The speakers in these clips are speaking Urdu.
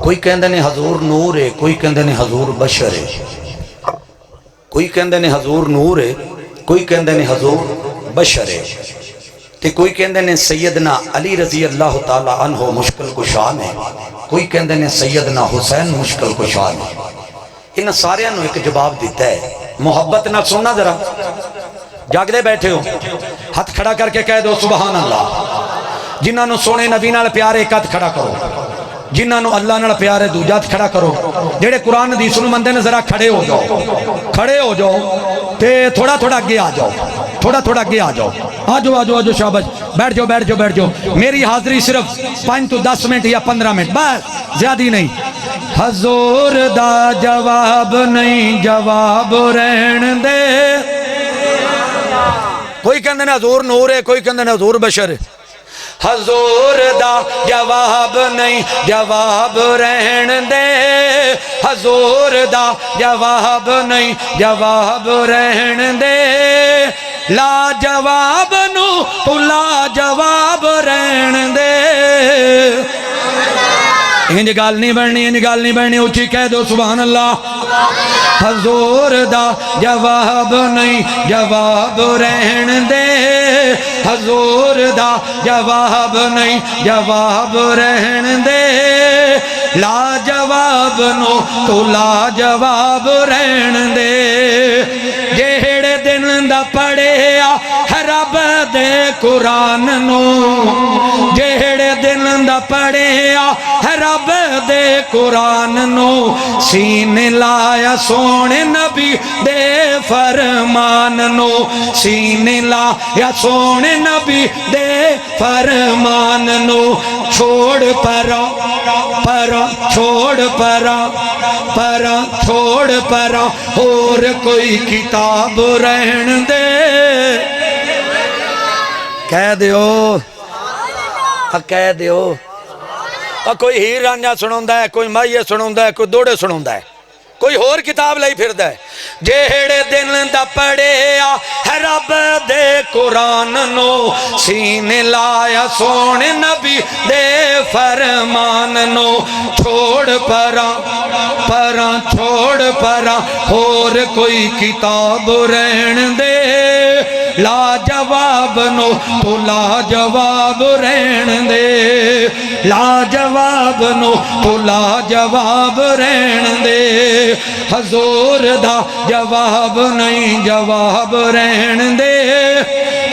کوئی کہندے نے حضور نور ہے، کوئی کہندے نے حضور بشر ہے، کوئی کہندے نے حضور نور ہے، کوئی کہندے نے حضور بشر ہے، تے کوئی کہندے نے سیدنا علی رضی اللہ تعالی عنہ مشکل کشا ہے، کوئی کہندے نے سیدنا حسین مشکل کشا ہے۔ ان سارے انہوں ایک جواب دیتا ہے، محبت نہ سننا ذرا، جاگ دے بیٹھے ہو ہاتھ کھڑا کر کے کہہ دو سبحان اللہ۔ جنہاں نو سونے نبی نال پیارے ایک ہاتھ کھڑا کرو، جنہاں نو اللہ نال پیارے دوجا ہاتھ کھڑا کرو، جڑے قرآن حدیث نو مندے نے ذرا کھڑے ہو جاؤ، کھڑے ہو جاؤ تے تھوڑا تھوڑا اگے آ جاؤ، تھوڑا تھوڑا اگے آ جاؤ، آ جاؤ آ جاؤ آ جاؤ، شاباش، بیٹھ جاؤ بیٹھ جاؤ بیٹھ جاؤ۔ میری حاضری صرف 5 تو 10 منٹ یا 15 منٹ، بس زیادہ نہیں۔ حضور دا جواب نہیں، جواب رہن دے۔ کوئی کہندے نے حضور نور ہے، کوئی کہندے نے حضور بشر ہے۔ حضور دا جواب نہیں، جواب رہن دے۔ حضور دا جواب نہیں، جواب رہن دے۔ لا جواب نو تو لا جواب رہن دے۔ انج گال نہیں بڑھنی، انج گال نہیں بڑھنی، اچھی کہہ دو سبحان اللہ۔ حضور دا جواب نہیں، جواب رہن دے۔ حضور دا جواب نہیں، جواب رہن دے۔ لا جواب نو تو لا جواب رہن دے۔ جہڑے دن دا پڑھیا رب دے قرآن نو، جہڑے دن دا پڑھیا رب دے قرآن نو، سینے لایا سونے نبی دے فرمان نو، سینے لایا سونے نبی دے فرمان نو۔ چھوڑ پرا پرا چھوڑ پرا پرا چھوڑ پرا، اور کوئی کتاب رہن دے۔ کہہ دیو کہہ دیو۔ کوئی ہیر رانجا سنوندا ہے، کوئی مائیے سنوندا ہے، کوئی دوڑے سنوندا ہے، کوئی اور کتاب لئی پھردا ہے۔ جہڑے دن دا پڑھیا رب دے قرآن نو، سینے لایا سونے نبی دے فرمان نو۔ چھوڑ پرا پرا چھوڑ پرا، اور کوئی کتاب رہن دے۔ لا جواب نو تو لا جواب رہن دے۔ لا جواب نو تو لا جواب رہن دے۔ حضور دا جواب نہیں، جواب رہن دے۔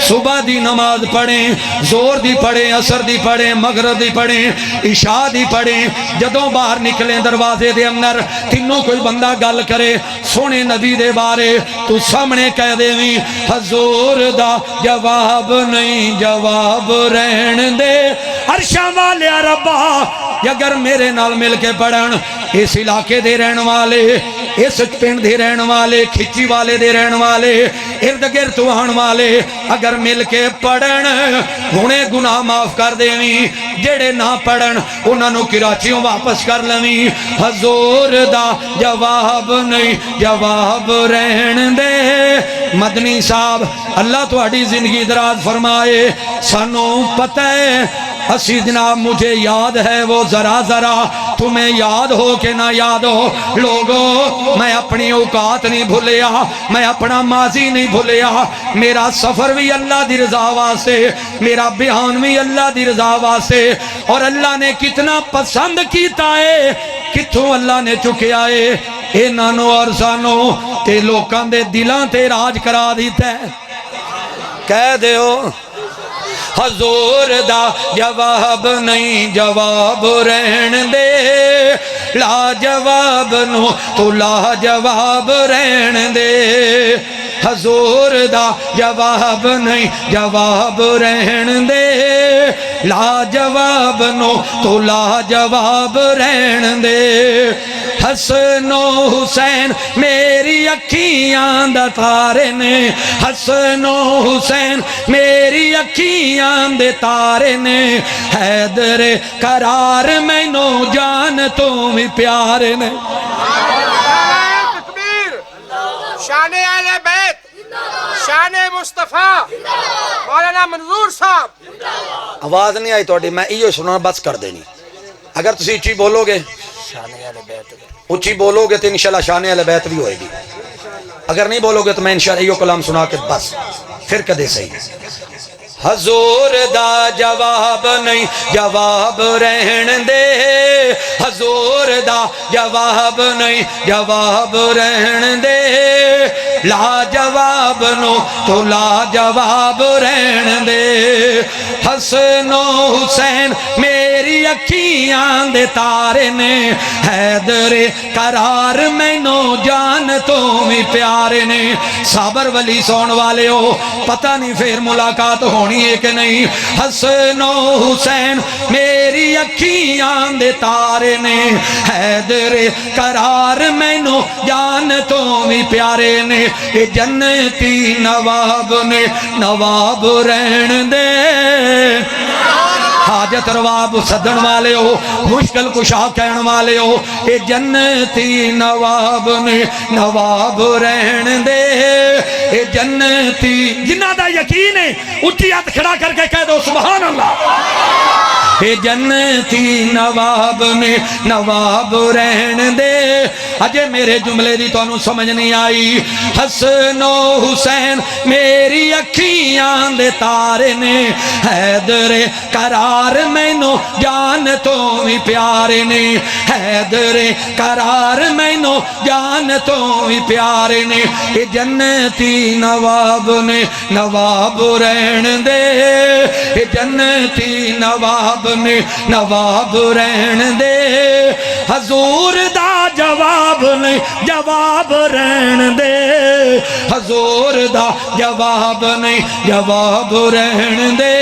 صبح دی نماز پڑھیں، زور دی پڑھیں، عصر دی پڑھیں، مغرب دی پڑھیں، عشاء دی پڑھیں، جدوں باہر نکلیں دروازے دے اندر تینوں کوئی بندہ گل کرے سونے نبی دے بارے، تو سامنے کہہ دے وی حضور دا جواب نہیں، جواب رہن دے۔ عرشاں والے ربا اگر میرے نال مل کے پڑھن، اس علاقے دے رہن والے، اس پنڈ دے رہن والے، کھچی والے دے رہن والے، ارد گرد آن والے اگر مل کے پڑھن، ہونے گناہ معاف کر دیویں، جڑے نہ پڑھن انہاں نو کراچیوں واپس کر لویں۔ حضور دا جواب نہیں، جواب رہن دے۔ مدنی صاحب اللہ تہاڈی زندگی دراز فرمائے۔ سانو پتہ ہے اسی جناب، مجھے یاد ہے وہ ذرا ذرا، تمہیں یاد ہو کہ نہ یاد ہو لوگو، میں اپنی اوقات نہیں بھولیا، میں اپنا ماضی نہیں بھولیا، میرا سفر بھی اللہ دی رضا واسطے، میرا بیان بھی اللہ دی رضا واسطے، اور اللہ نے کتنا پسند کیتا ہے، کتھوں اللہ نے چکیا ہے انہاں نو اور سانو، تے لوکاں دے دلاں تے راج کرا دیتا ہے۔ کہہ دیو حضور دا جواب نہیں، جواب رہن دے۔ لا جواب نو تو لا جواب رہن دے۔ حضور دا جواب نہیں، جواب رہن دے۔ لا جواب نو تو لا جواب رہن دے۔ حسن و حسین میری اکھیاں دا تارے نے، حسن و حسین میری اکھیاں دے تارے نے، حیدر قرار مینوں جان تو بھی پیارے نے۔ تکبیر، شان اہل بیت، شان مصطفیٰ، مولانا منظور صاحب۔ آواز نہیں آئی توڑی، میں ایو سننا بس کر دینی، اگر تسی اچھی بولو گے اچھی بولو گے تو انشاءاللہ شان اہل بیت بھی ہوئے گی، اگر نہیں بولو گے تو میں انشاءاللہ یہ کلام سنا کے بس پھر کدے صحیح۔ حضور دا جواب نہیں جواب رہن دے، حضور دا جواب نہیں جواب رہن دے، لا جواب نو تو لا جواب رہن دے۔ حسن و حسین میری اکھیاں دے تارے نے، حیدر قرار مینو جان تو بھی پیارے نے۔ صابر ولی سون والے ہو، پتہ نہیں پھر ملاقات ہونی ہے کہ نہیں۔ حسن و حسین میری اکھیاں دے تارے نے، حیدر قرار مینو جان تو بھی پیارے نے۔ اے جنتی نواب نے نواب رہن دے، حاجت رواب صدن والے ہو، مشکل کشا کہن والے ہو، اے جنتی نواب نے نواب رہن دے۔ اے جنتی جنہ دا یقین ہے اٹھی ہاتھ کھڑا کر کے کہہ دو سبحان اللہ۔ اے جنتی نواب نے نواب رہن دے۔ اجے میرے جملے دی تو انہوں سمجھ نہیں آئی۔ حسن و حسین میری اکھیاں دے تارے نے، حیدر قرار مینو جان تو بھی پیارے نے، حیدر قرار مینو جان تو بھی پیارے نے۔ اے جنتی نواب نے نواب رہن دے، اے جنتی نواب نے نواب رہن دے۔ حضور دا جواب نہیں جواب رہن دے، حضور دا جواب نہیں جواب رہن دے،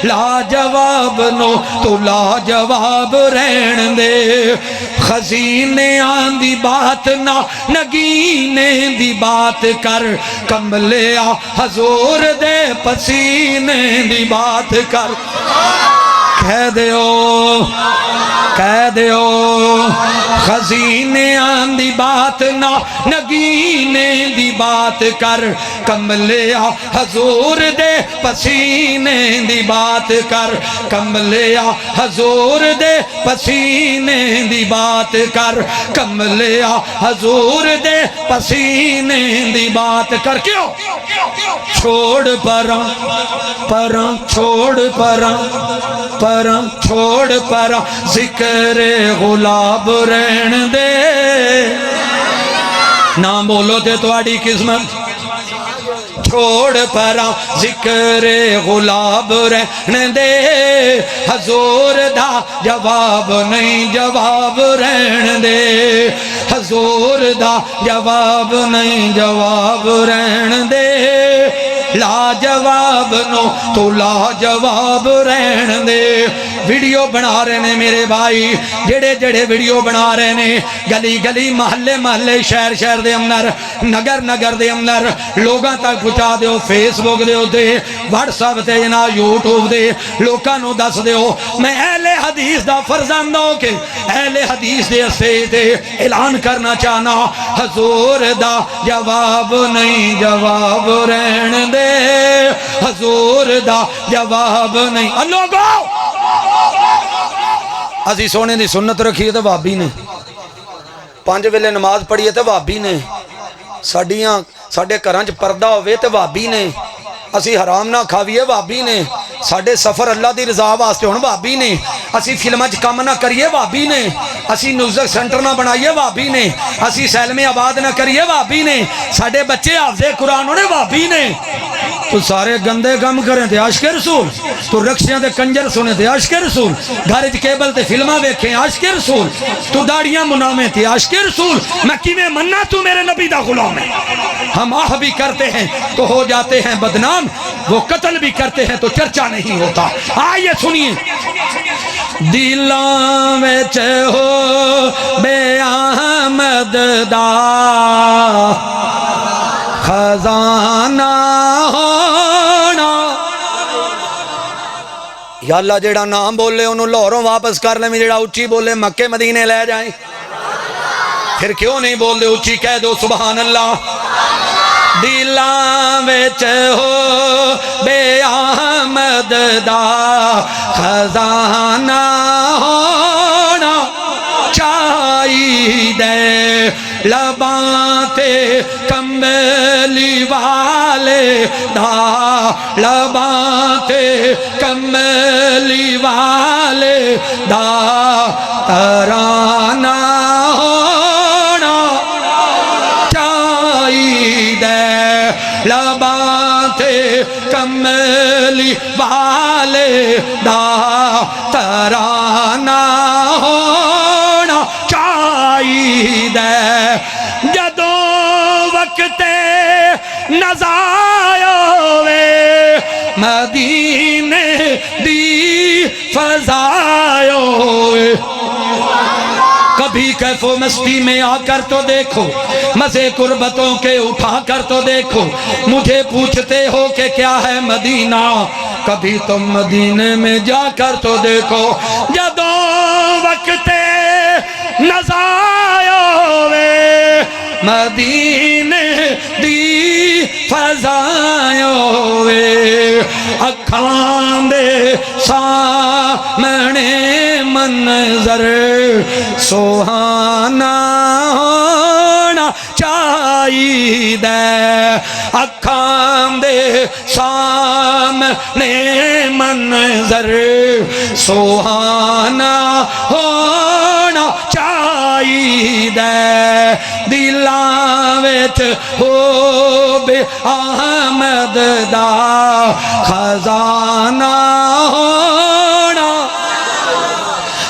لا جواب نو تو لا جواب رہن دے۔ خزینے آن دی بات نہ نگینے دی بات کر، کملیا حضور دے پسینے دی بات کر۔ کہہ دیو خزینے آن دی بات نہ نگینے دی بات کر، کملیا حضور دے پسینے دی بات کر، کملیا حضور دے پسینے دی بات کر، کملیا حضور دے پسینے دی بات کر۔ کیوں چھوڑ پراں پراں چھوڑ پراں پراں چھوڑ پراں ذکر غلاب رہن دے۔ نہ بولو تے تواڈی قسمت، چھوڑ پراں ذکر غلاب رہن دے۔ حضور دا جواب نہیں جواب رہن دے، حضور دا جواب نہیں جواب رہن دے، لا جواب نو تو لا جواب رہن دے۔ ویڈیو بنا رہے نے میرے بھائی، جڑے جڑے ویڈیو بنا رہے نے، گلی گلی محلے محلے شہر شہر دے اندر نگر نگر دے اندر لوگاں تک پہنچا دیو، فیس بک دے تے واٹس ایپ تے جنا یوٹیوب دے لوکاں نو دس دیو میں اہل حدیث دا فرزند ہو کے اہل حدیث دے اسے تے اعلان کرنا چاہنا، حضور دا جواب نہیں جواب رہن دے، حضور دا جواب نہیں۔ لوگو اسی سونے دی سنت رکھیے تو وابی نے، 5 ویلے نماز پڑھیے تو وابی نے، ساڈے گھراں چ پردہ ہوئے تو وابی نے، اسی حرام نہ کھاویے وابی نے، ساڈے سفر اللہ دی رضا واسطے ہون وابی نے، اسی فلماں چ کم نہ کریے وابی نے، اسی نوزک سینٹر نہ بنائیے وابی نے، اسی سیلم آباد نہ کریے وابی نے، ساڈے بچے حافظ قرآن ہونے وابی نے۔ تو سارے گندے کم کریں تے عاشق رسول، تو رکشیاں دے کنجر سنے تے عاشق رسول، گھر کیبل تے فلماں ویکھیں عاشق رسول، تو داڑیاں مناویں تے عاشق رسول، میں کیویں مننا تو میرے نبی دا غلام ہے۔ ہم آہ بھی کرتے ہیں تو ہو جاتے ہیں بدنام، وہ قتل بھی کرتے ہیں تو چرچا نہیں ہوتا۔ آئیے سنیے، دلاں وچ ہو بے احمد دا خزانہ ہونا، یا اللہ جیڑا نام بولے انہوں لاہوروں واپس کر لیں، جیڑا اچھی بولے مکے مدینے لے جائیں، پھر کیوں نہیں بول دے اچھی کہہ دو سبحان اللہ۔ دلاں وچ ہو بے احمد دا خزانہ ہونا، چاہیدے لباں تے کملی والے دا لباں تے کملی والے دا ترانہ ہونا چاہیدے لباں تے کملی والے دا ترانہ ہونا چاہیدے جدوں وقت نزایا ہوئے مدینے دی فضایا ہوئے کبھی کیف و مستی میں آ کر تو دیکھو مزے قربتوں کے اٹھا کر تو دیکھو مجھے پوچھتے ہو کہ کیا ہے مدینہ کبھی تم مدینے میں جا کر تو دیکھو جدوں وقت نزایا ہوئے مدینے دی فضایا ہوئے اکھاں دے سامنے منظر سوہانا ہونا چاہیدے اکھاں دے سامنے منظر سوہانا ہونا چاہیدے دلاں وچ ہو بے احمد دا خزانہ ہونا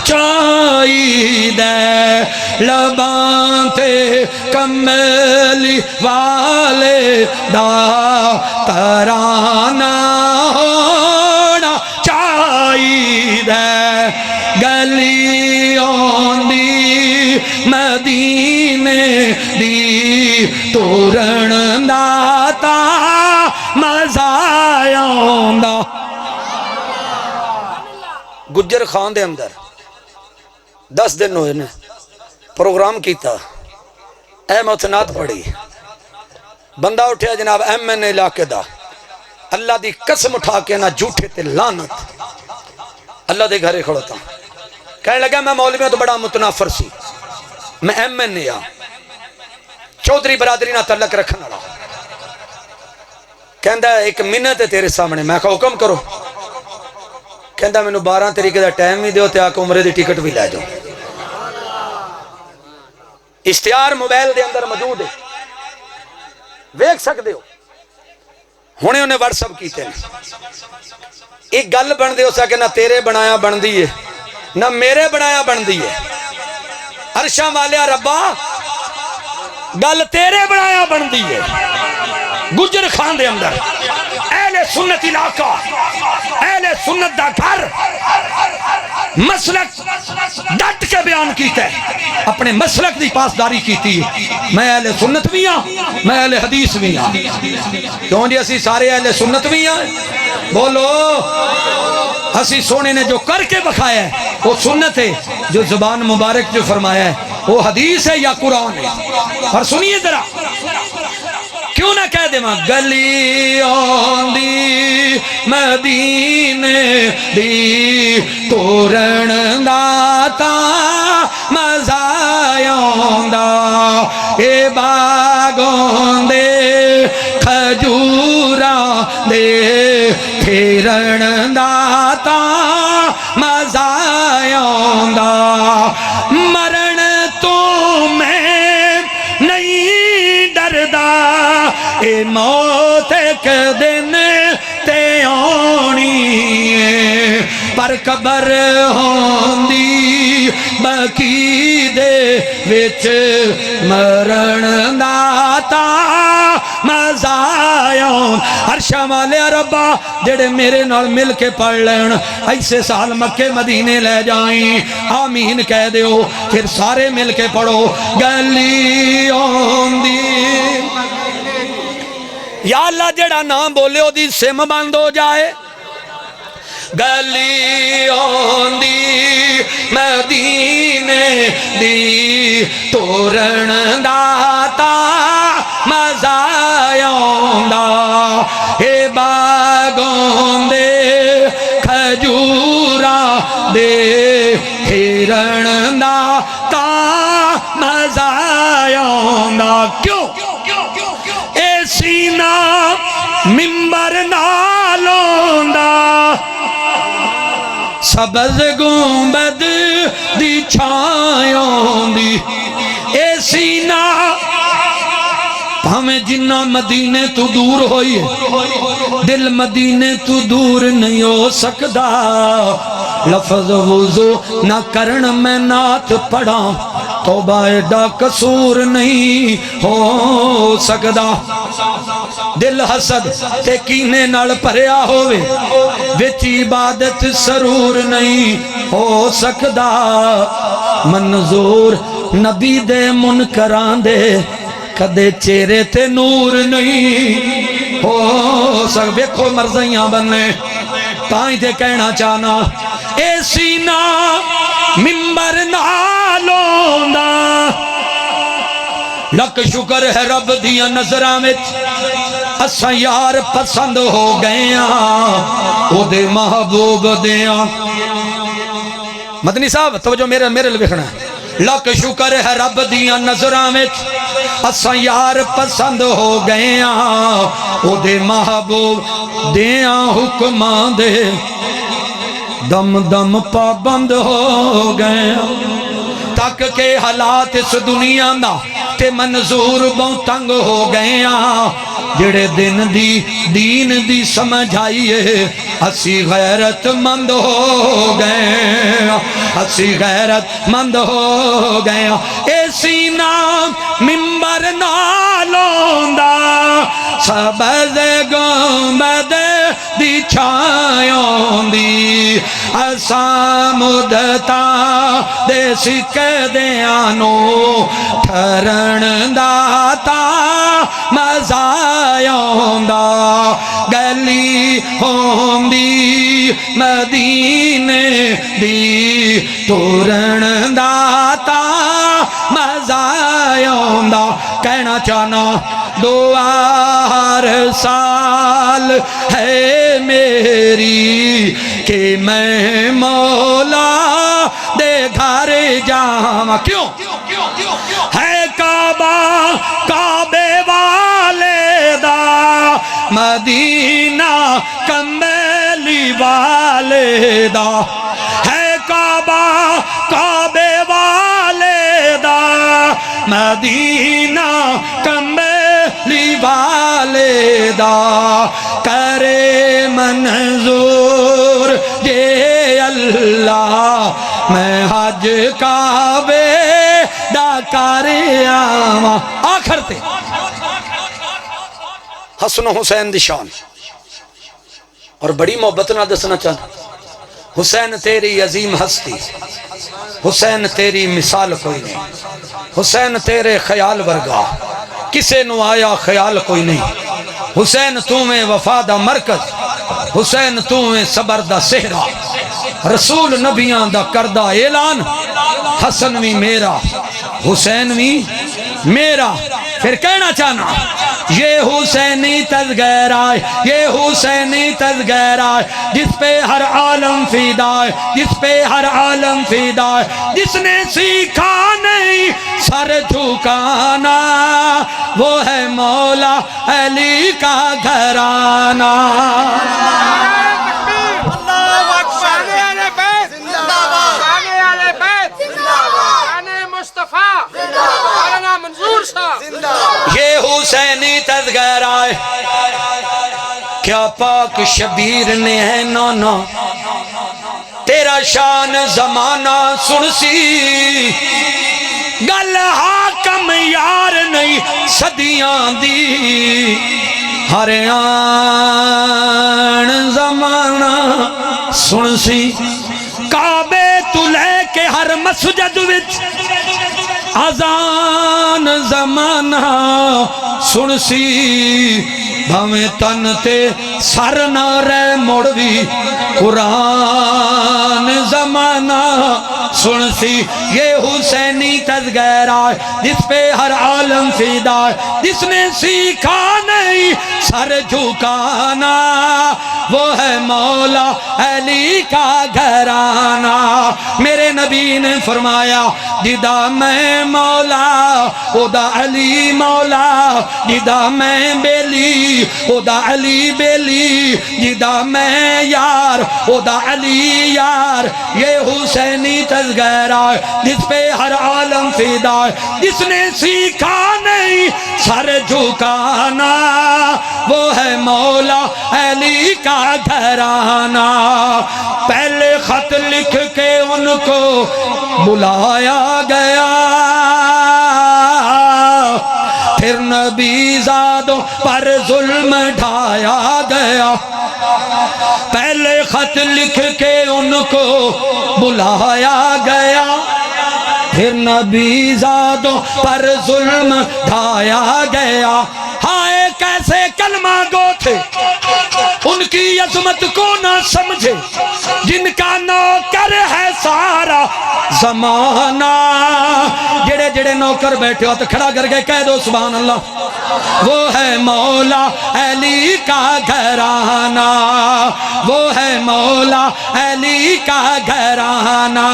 چاہیدے لباں تے کملی والے دا ترانہ ہونا چاہیدے گلیوں دی مدینے دی تورن داتا مزہ آندا گجر خان دے اندر 10 دن ہوئے نے پروگرام کیتا احمد نعت پڑھی بندہ اٹھیا جناب ایم این علاقے دا اللہ دی قسم اٹھا کے نہ جھوٹے تے لعنت اللہ دے گھرے کھڑوتا کہنے لگا میں مولویوں تو بڑا متنافر سی میں ایم این اے چودھری برادری نہ تعلق رکھنا رہا کہندہ ایک منت ہے تیرے سامنے میں کہا حکم کرو کہندہ میں نے 12 طریقے دا ٹائم ہی دیو تے آکے عمرے دی ٹکٹ بھی لے جاؤ اشتہار موبائل دے اندر موجود ہے ویکھ سکتے ہو ہونے انہیں واٹس اپ کیتے ہیں ایک گل بن دے ہو سکے نہ تیرے بنایا بن دی ہے نہ میرے بنایا بن دی ہے عرشاں والے ربا گل تیرے بنایا بن دی ہے گجر خان دے اندر اہل سنت علاقہ اہل سنت دا گھر مسلک ڈٹ کے بیان کیتا ہے اپنے مسلک دی پاسداری کیتی ہے میں اہل سنت بھی ہاں میں اہل حدیث بھی ہاں کیوں جی اسی سارے اہل سنت بھی ہاں بولو اسی سونے نے جو کر کے بکھایا ہے وہ سنت ہے جو زبان مبارک جو فرمایا ہے وہ حدیث ہے یا قرآن ہے اور سنیے ذرا کیوں نہ کہہ دے ماں گلیوں دی مدینے دی تورن داتا مزہ آندا اے باغوں دے کھجوراں دے پھرن داتا مزہ آندا مرن تو میں نہیں ڈردا اے موت ایک دن تے آنی ہے پر قبر ہوندی بکی دے وچ مرن داتا مزہ آن عرشاں والے ربا جڑے میرے نال مل کے پڑھ لین ایسے سال مکے مدینے لے جائیں آمین کہہ دیو پھر سارے مل کے پڑھو گلیوں دی یا اللہ جڑا نام بولے او دی سم بند ہو جائے گلیوں دی مدینے دی تورن داتا مزہ آندا اے باغوں دے کھجوراں دے پھرن داتا مزہ آوندا کیوں اے سینہ منبر نال ہوندا سبز گنبد دی چھائیں ہوندی اے سینہ ہمیں جنہ مدینے تو دور ہوئی ہے دل مدینے تو دور نہیں ہو سکدا لفظ وضو نہ کرن میں نعت پڑھا توبہ ایڈا قصور نہیں ہو سکدا دل حسد تے کینے نال بھریا ہوئے وچ عبادت سرور نہیں ہو سکدا منظور نبی دے منکران دے کدے چہرے تے نور نہیں ہو سکدا ویکھو مرضیاں بننے تائیں تے کہنا چاہنا اے سینہ منبر نال ہوندا لک شکر ہے رب دیاں نظراں وچ اساں یار پسند ہو گئے ہاں او دے محبوب دیاں مدنی صاحب توجہ میرے لکھنا ہے لک شکر ہے رب دیاں نظراں وچ اساں یار پسند ہو گئے ہاں او دے محبوب دیاں حکماں دے دم دم پابند ہو گئے تک کے حالات اس دنیا دا تے منظور بہت تنگ ہو گئے ہاں جڑے دین دی سمجھ آئیے اسی غیرت مند ہو گئے اسی غیرت مند ہو گئے اے سینہ منبر نال ہوندا سبز گنبد دی چھائیں ہوندی اساں مدتاں دے سکے دیاں نو ٹھرن دا تا مزہ آوندا گلی ہوندی مدینے دی ٹرن دا تا مزہ آوندا کہنا چاہنا دعا ہر سال ہے میری کہ میں مولا دے گھر جاواں کیوں ہے کعبہ کعبے والے دا مدینہ کملی والے دا ہے کعبہ کعبے والے دا مدینہ کملی والے دا کرے منظور جے اللہ میں حج کعبے دا کرے آواں آخر تے حسن و حسین دی شان اور بڑی محبت نہ دسنا چاہتا حسین تیری عظیم ہستی حسین تیری مثال کوئی نہیں حسین تیرے خیال ورگا کسے نو آیا خیال کوئی نہیں حسین تو میں وفا دا مرکز حسین تو میں صبر دا سہرا رسول نبیاں دا کردہ اعلان حسن بھی میرا حسین بھی میرا پھر کہنا چاہنا یہ حسینی تذکرہ آئے یہ حسینی تذکرہ آئے جس پہ ہر عالم فیدا ہے جس پہ ہر عالم فیدا ہے جس نے سیکھا نہیں سر جھکانا وہ ہے مولا علی کا گھرانہ یہ حسینی تذکرہ ہے کیا پاک شبیر نے ہے نانا تیرا شان زمانہ سن سی گل حاکم یار نہیں صدیاں دی ہر آن زمانہ سن سی کعبے تو لے کے ہر مسجد وچ اذان زمانہ سن سی بھاویں تن تے سر نہ رہ مڑ بھی قرآن زمانہ سن سی یہ حسینی تذکرہ جس پہ ہر عالم فدا جس نے سیکھا نہیں سر جھکانا وہ ہے مولا علی کا گھرانہ میرے نبی نے فرمایا جدا میں مولا ادا علی مولا جدا میں بیلی ادا علی بیلی جدا میں یار ادا علی یار یہ حسینی تذکرہ جس پہ ہر عالم فدا جس نے سیکھا نہیں سر جھکانا وہ ہے مولا علی کا گھرانہ پہلے خط لکھ کے ان کو بلایا گیا پھر نبی زادوں پر ظلم ڈھایا گیا پہلے خط لکھ کے ان کو بلایا گیا پھر نبی زادوں پر ظلم ڈھایا گیا ہائے کیسے کلمہ گو تھے ان کی عظمت کو نہ سمجھے جن کا نوکر ہے سارا زمانہ جڑے جڑے نوکر بیٹھے ہو تو کھڑا کر کے کہہ دو سبحان اللہ وہ ہے مولا علی کا گھرانہ وہ ہے مولا علی کا گھرانہ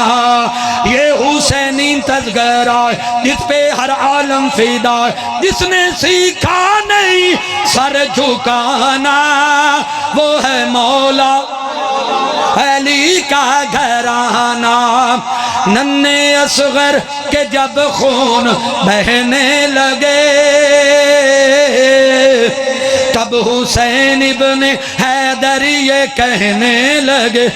یہ حسینی تذکرہ جس پہ ہر عالم فدا جس نے سیکھا نہیں سر جھکانا وہ ہے مولا علی کا گھرانہ ننھے اصغر کے جب خون بہنے لگے تب حسین ابن حیدر یہ کہنے لگے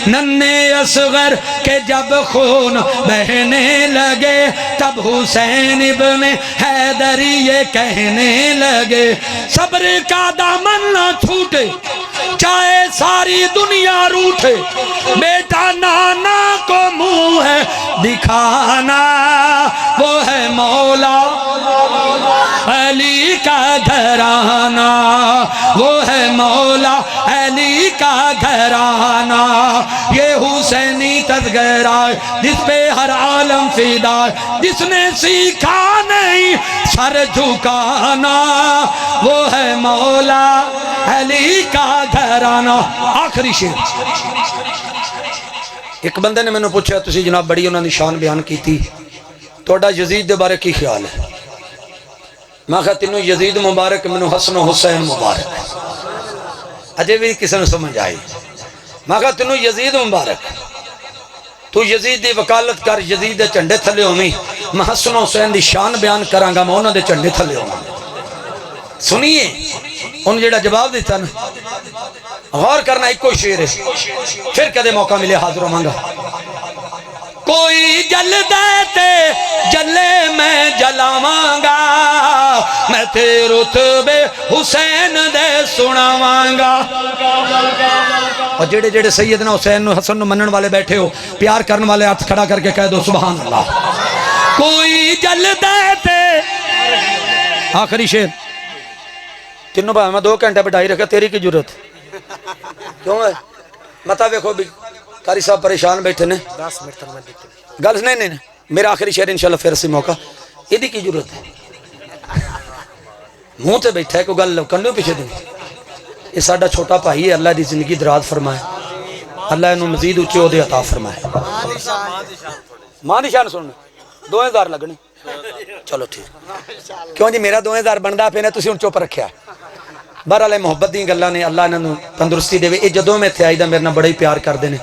ننھے اصغر کے جب خون بہنے لگے تب حسین ابن حیدر یہ کہنے لگے صبر کا دامن نہ چھوٹے چاہے ساری دنیا روٹھے بیٹا نانا کو منہ ہے دکھانا وہ ہے مولا علی کا گھرانہ وہ ہے مولا علی کا گھرانہ یہ حسینی تذکرہ جس پہ ہر عالم فدا جس نے سیکھا نہیں سر جھکانا وہ ہے مولا علی کا گھرانہ آخری شعر ایک بندے نے میں نے پوچھا تسی جناب بڑی انہوں نے شان بیان کی تھی توڑا یزید دے بارے کی خیال ہے میں کہا تینوں یزید مبارک میں حسن و حسین مبارک اجے بھی کسی نے سمجھ آئی میں کہا تینوں یزید مبارک تو یزید دی وکالت کر یزید دے چنڈے تھلے ہومی میں حسن و حسین دی شان بیان کرانگا میں انہوں دے چنڈے تھلے ہوما سنیے ان جیڑا جواب دیتا نا غور کرنا ایک کوئی شعر ہے پھر کدے موقع ملے حاضر مانگا کوئی جل دیتے جلے میں جلاوانگا میں تے رتبے حسین دے سناوانگا اور جڑے جڑے سیدنا حسین حسن منن والے بیٹھے ہو پیار کرن والے ہاتھ کھڑا کر کے کہہ دو سبحان اللہ کوئی جل دیتے آخری شعر تینوں بھائی میں 2 گھنٹے بٹھائی رکھا تیری کی ضرورت کیوں ہے متا ویکھو بھی قاری صاحب پریشان بیٹھے نے 10 منٹ تک میں دیتے گل نہیں میرا آخری شعر انشاءاللہ پھر سے موقع یہ دی کی ضرورت ہے منہ تے بیٹھا ہے کوئی گل کرنے پیچھے دیں یہ ساڈا چھوٹا بھائی ہے اللہ دی زندگی دراز فرمائے اللہ انہوں مزید اونچے عہدے عطا فرمائے ماں دی شان سننا 2000 لگنے چلو ٹھیک کیوں جی میرا 2000 بندا پہ نے تسی ان چوپ رکھیا بہرحال محبت دی گلاں نے اللہ انہوں تندرستی دے یہ جدوں میں تھے آئی دا میرے نال بڑا ہی پیار کر دے نے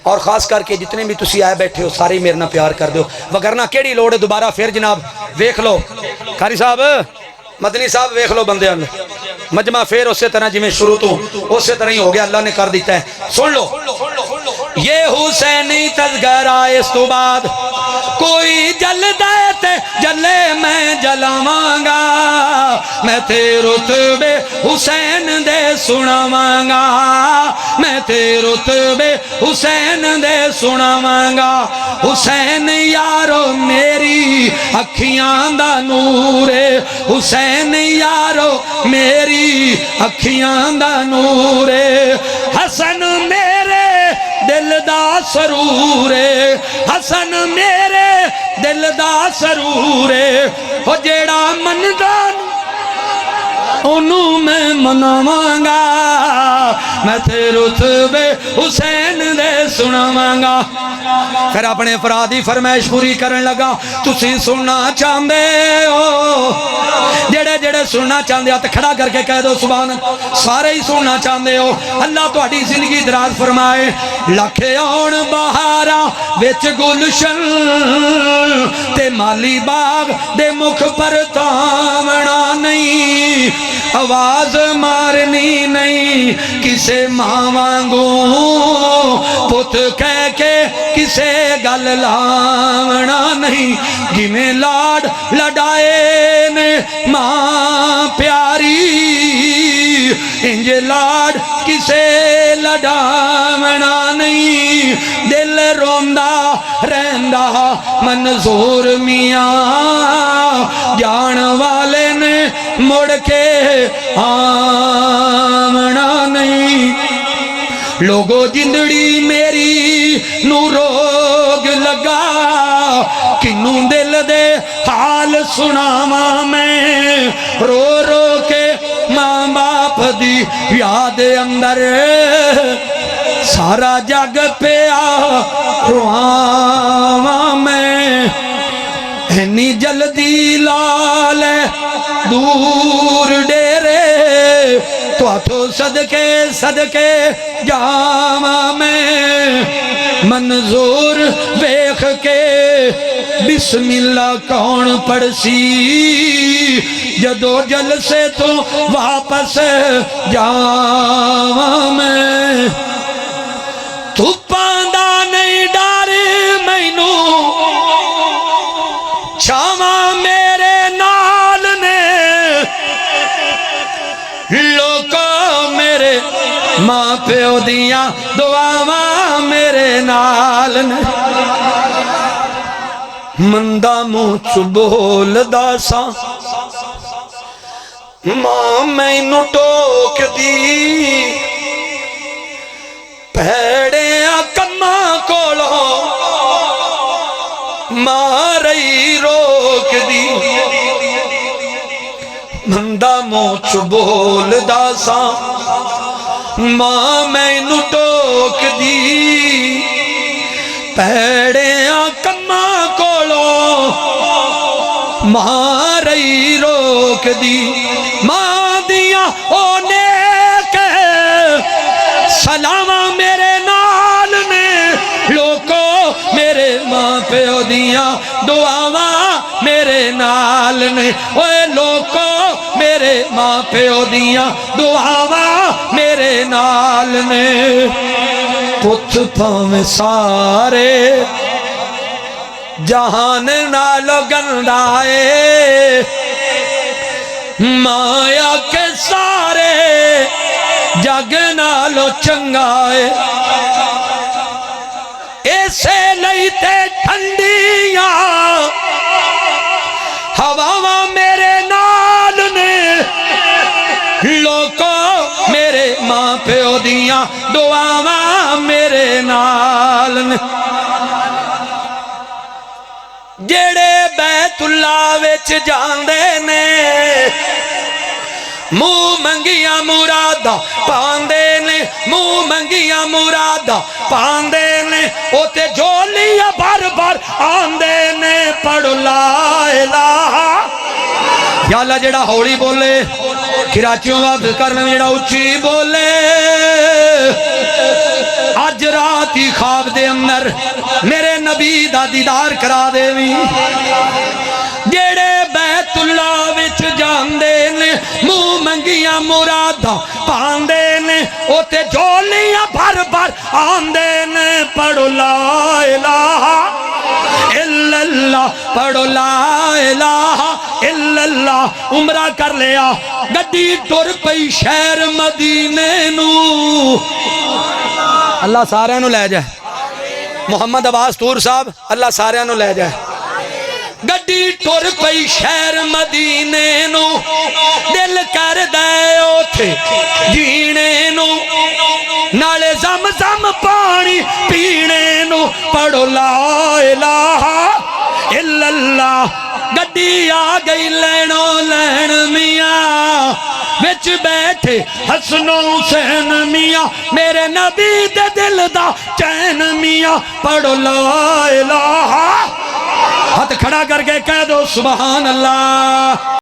اور خاص کر کے جتنے بھی تسی آئے بیٹھے ہو سارے میرے نال پیار کر دیو وگرنہ کیڑی لوڑ ہے دوبارہ پھر جناب ویکھ لو قاری صاحب مدنی صاحب ویکھ لو بندے ان مجمع پھر اسی طرح جی میں شروع تو اسی طرح ہی ہو گیا اللہ نے کر دیتا ہے سن لو یہ حسینی تذکرہ اس تو بعد کوئی جل دیتے جلے میں جلاوانگا میں تے رتبے حسین دے سناوانگا میں تے رتبے حسین دے سناوانگا حسین یارو میری اکھیاں دا نور حسین یارو میری اکھیاں دا نور حسن میرے دل دا سرور حسن میرے دل دا سرور او جیڑا مندان انہوں میں مناواں گا میں تے رتبے حسین دے سناواں گا پھر اپنے افرادی فرمائش پوری کرن لگا تسی سننا چاہندے ہو جڑے جڑے سننا چاہندے ہو تے کھڑا کر کے کہہ دو سبحان سارے ہی سننا چاہندے ہو اللہ تہاڈی زندگی دراز فرمائے لکھے آن بہاراں وچ گلشن تے مالی باغ دے مکھ پر تاونا نہیں آواز مارنی نہیں کسے ماں وانگوں پت کہہ کے کسے گل لاونا نہیں جنہیں لاڈ لڈائے نے ماں پیاری انج لاڈ کسے لڈاونا نہیں دل روندہ رہندہ منظور میاں جان والے نے مڑ کے آمنا نہیں لوگو جندڑی میری نو روگ لگا کنوں دل دے حال سناواں میں رو رو کے ماں باپ دی یاد اندر سارا جگ پیا رواں میں اینی جلدی لال دور ڈیرے تو آتھو صدقے صدقے جاواں میں منظور ویکھ کے بسم اللہ کون پڑسی جدو جلسے تو واپس جاواں میں تو پاندہ نہیں ڈار مینوں چھاواں میرے نال نے لوکو میرے ماں پیو دیاں دعاواں میرے نال نے مندہ منہ بول داسا ماں مینوں ٹوک دی پیڑے کماں کولو مارئی روک دی مندہ موچ بول داسا ماں مینوں ٹوک دی پیڑے کماں کولو مارئی روک دی ماں دیاں او نیک سلامہ میرے نال نے لوکو میرے ماں پیو دیاں دعاواں میرے نال نے اوے لوکو میرے ماں پیو دیاں دعاواں میرے نال نے پتھ پاویں سارے جہان نالو گندائے مایا کے سارے جگ نالو چنگائے ایسے لئیتے ٹھنڈیاں ہواواں میرے نال نے لوکو میرے ماں پیو دیاں دعاواں میرے نال نے جڑے بیت اللہ وچ جاندے نے منہ منگیاں مرادہ پاندے نے منہ منگیاں مرادہ پاندے نے اوتے جولیاں بار بار آندے نے پڑھو لا الہ یا اللہ جڑا ہولی بولے کراچیوں واپس کرنے جڑا اچھی بولے آج راتی خواب دے اندر میرے نبی دا دیدار کرا دے وی جڑے بیت اللہ وچ جاندے نے منہ منگیاں مرادہ پاندے نے اوتے جولیاں بھر بھر آندے نے پڑھو لا الہ الا اللہ پڑھو لا الہ الا اللہ عمرہ کر لیا گڈی ٹر پئی شہر مدینے نو اللہ سارے نو لے جائے محمد عباس تور صاحب اللہ سارے نو لے جائے گڈی ٹر پئی شہر مدینے نو دل کر دے اوتھے جینے نو نالے زم زم پانی پینے نو پڑھو لا الہ الا اللہ گڈی آ گئی لینو لین میاں وچ بیٹھے حسن و حسین میاں میرے نبی دے دل دا چین میاں پڑھو لا الہ ہاتھ کھڑا کر کے کہہ دو سبحان اللہ